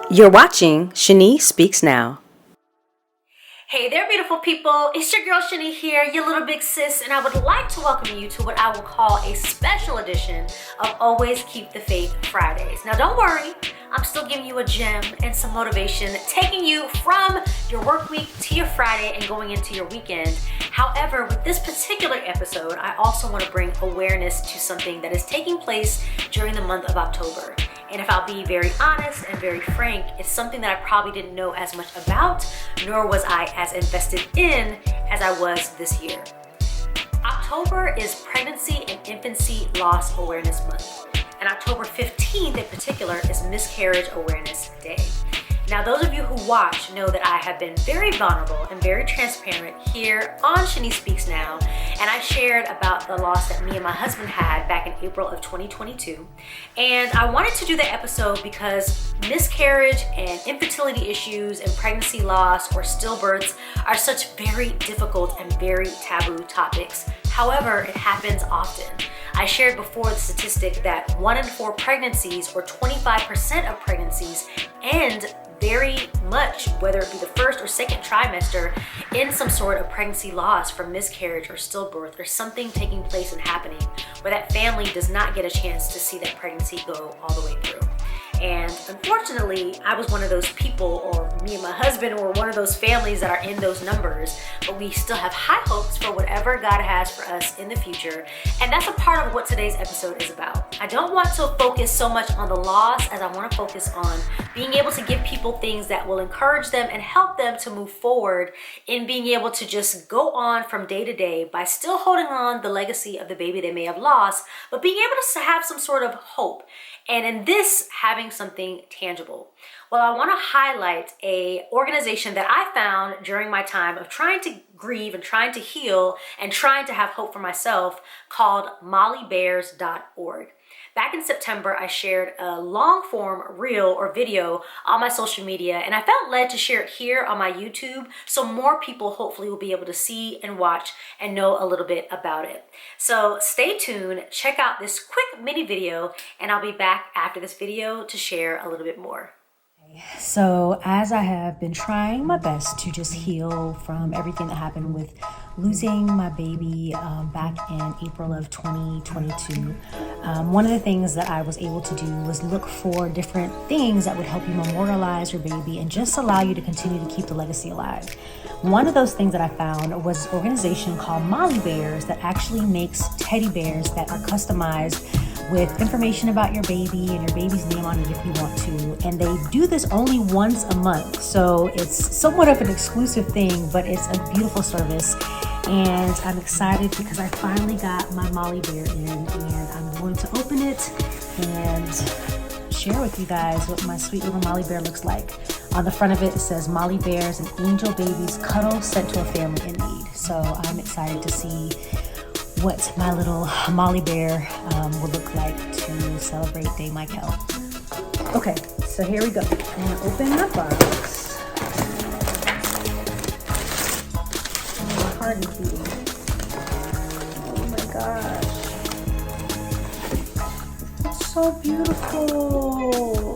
You're watching Shani Speaks Now. Hey there, beautiful people. It's your girl Shani here, your little big sis, and I would like to welcome you to what I will call a special edition of Always Keep the Faith Fridays. Now, don't worry, I'm still giving you a gem and some motivation, taking you from your work week to your Friday and going into your weekend. However, with this particular episode, I also want to bring awareness to something that is taking place during the month of October. And if I'll be very honest and very frank, it's something that I probably didn't know as much about, nor was I as invested in as I was this year. October is Pregnancy and Infancy Loss Awareness Month. And October 15th in particular is Miscarriage Awareness Day. Now, those of you who watch know that I have been very vulnerable and very transparent here on Shani Speaks Now, and I shared about the loss that me and my husband had back in April of 2022. And I wanted to do that episode because miscarriage and infertility issues and pregnancy loss or stillbirths are such very difficult and very taboo topics. However, it happens often. I shared before the statistic that 1 in 4 pregnancies, or 25% of pregnancies, end very much, whether it be the first or second trimester, in some sort of pregnancy loss from miscarriage or stillbirth or something taking place and happening where that family does not get a chance to see that pregnancy go all the way through. And unfortunately, I was one of those people, or me and my husband were one of those families that are in those numbers, but we still have high hopes for whatever God has for us in the future. And that's a part of what today's episode is about. I don't want to focus so much on the loss as I want to focus on being able to give people things that will encourage them and help them to move forward in being able to just go on from day to day by still holding on the legacy of the baby they may have lost, but being able to have some sort of hope. And in this, having something tangible. Well, I want to highlight a organization that I found during my time of trying to grieve and trying to heal and trying to have hope for myself, called mollybears.org. Back in September, I shared a long form reel or video on my social media, and I felt led to share it here on my YouTube so more people hopefully will be able to see and watch and know a little bit about it. So stay tuned, check out this quick mini video, and I'll be back after this video to share a little bit more. So as I have been trying my best to just heal from everything that happened with losing my baby back in April of 2022, one of the things that I was able to do was look for different things that would help you memorialize your baby and just allow you to continue to keep the legacy alive. One of those things that I found was an organization called Molly Bears that actually makes teddy bears that are customized with information about your baby and your baby's name on it if you want to. And they do this only once a month. So it's somewhat of an exclusive thing, but it's a beautiful service. And I'm excited because I finally got my Molly Bear in, and I'm going to open it and share with you guys what my sweet little Molly Bear looks like. On the front of it, it says Molly Bears and Angel Babies Cuddle sent to a family in need. So I'm excited to see what my little Molly Bear will look like to celebrate Day Michael. Okay, so here we go. I'm gonna open my box. My heart is beating. Oh my gosh. It's so beautiful.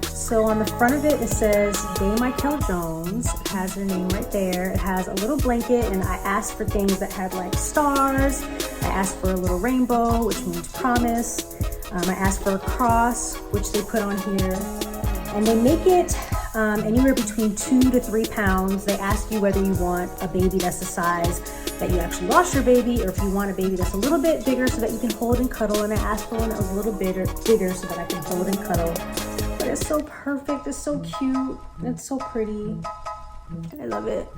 So on the front of it, it says Day Michael Jones. It has her name right there. It has a little blanket, and I asked for things that had like stars. I asked for a little rainbow, which means promise. I asked for a cross, which they put on here. And they make it anywhere between 2 to 3 pounds. They ask you whether you want a baby that's the size that you actually lost your baby, or if you want a baby that's a little bit bigger so that you can hold and cuddle. And I asked for one that was a little bigger so that I can hold and cuddle. But it's so perfect, it's so cute, it's so pretty. I love it.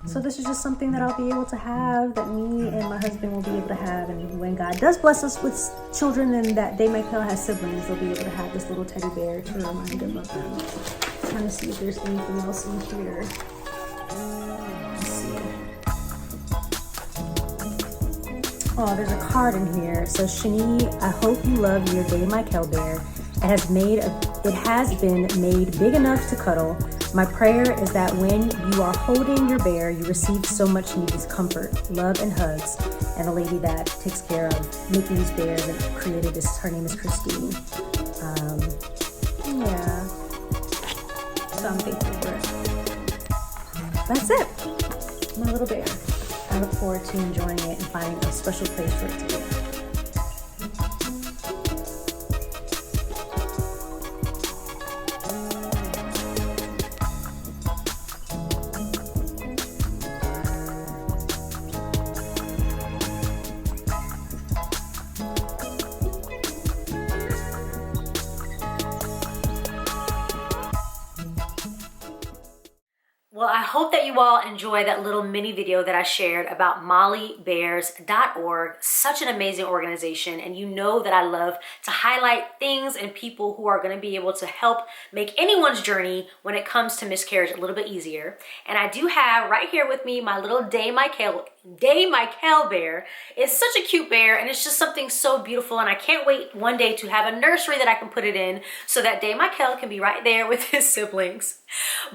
So this is just something that I'll be able to have, that me and my husband will be able to have. And when God does bless us with children and that Day Michael has siblings, they'll be able to have this little teddy bear to remind them of them. I'm trying to see if there's anything else in here. Let's see. Oh, there's a card in here. It says, Shani, I hope you love your Day Michael bear. It has been made big enough to cuddle. My prayer is that when you are holding your bear, you receive so much needed comfort, love, and hugs. And the lady that takes care of making these bears and created this, her name is Christine. Yeah. so I'm thankful for it. That's it. My little bear. I look forward to enjoying it and finding a special place for it to be. Well, I hope that you all enjoy that little mini video that I shared about mollybears.org. Such an amazing organization, and you know that I love to highlight things and people who are going to be able to help make anyone's journey when it comes to miscarriage a little bit easier. And I do have right here with me my little Day Michael bear. It's such a cute bear, and it's just something so beautiful, and I can't wait one day to have a nursery that I can put it in so that Day Michael can be right there with his siblings.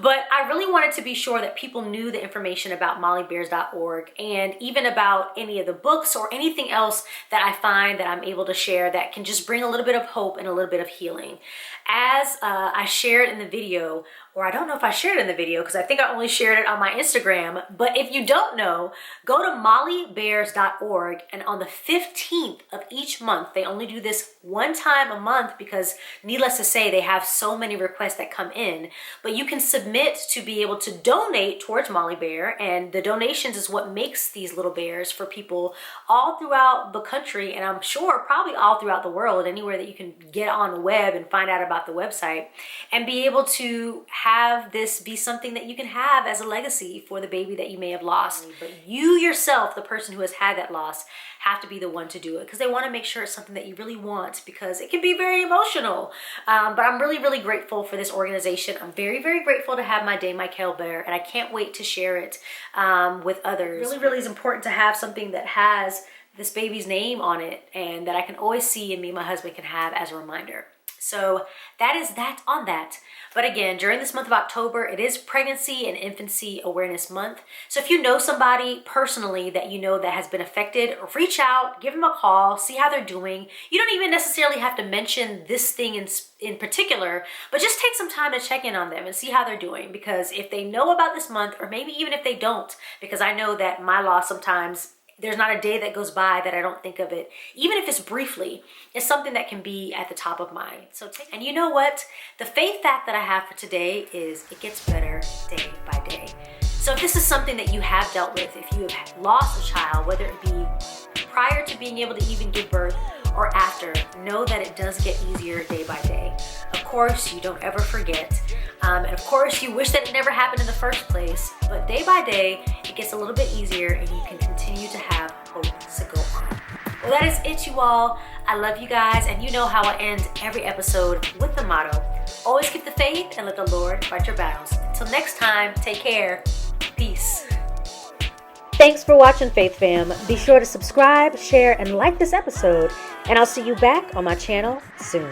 But I really wanted to be sure that people knew the information about mollybears.org and even about any of the books or anything else that I find that I'm able to share that can just bring a little bit of hope and a little bit of healing. As I shared in the video, or I don't know if I shared it in the video because I think I only shared it on my Instagram, but if you don't know, go to mollybears.org, and on the 15th of each month, they only do this one time a month because needless to say, they have so many requests that come in, but you can submit to be able to donate towards Molly Bear, and the donations is what makes these little bears for people all throughout the country, and I'm sure probably all throughout the world, anywhere that you can get on the web and find out about the website, and be able to have this be something that you can have as a legacy for the baby that you may have lost. But you yourself, the person who has had that loss, have to be the one to do it because they want to make sure it's something that you really want, because it can be very emotional. But I'm really, really grateful for this organization. I'm very, very grateful to have my Day Michael bear, and I can't wait to share it with others. Really, really is important to have something that has this baby's name on it and that I can always see and me and my husband can have as a reminder. So that is that on that. But again, during this month of October, it is Pregnancy and Infancy Awareness Month. So if you know somebody personally that you know that has been affected, reach out, give them a call, see how they're doing. You don't even necessarily have to mention this thing in particular, but just take some time to check in on them and see how they're doing. Because if they know about this month, or maybe even if they don't, because I know that my loss sometimes, there's not a day that goes by that I don't think of it, even if it's briefly. It's something that can be at the top of mind. And you know what? The faith fact that I have for today is it gets better day by day. So if this is something that you have dealt with, if you have lost a child, whether it be prior to being able to even give birth or after, know that it does get easier day by day. Of course, you don't ever forget. And of course, you wish that it never happened in the first place. But day by day, it gets a little bit easier and you can continue to have hope to go on. Well, that is it, you all. I love you guys. And you know how I end every episode with the motto, always keep the faith and let the Lord fight your battles. Until next time, take care. Peace. Thanks for watching, Faith Fam. Be sure to subscribe, share, and like this episode, and I'll see you back on my channel soon.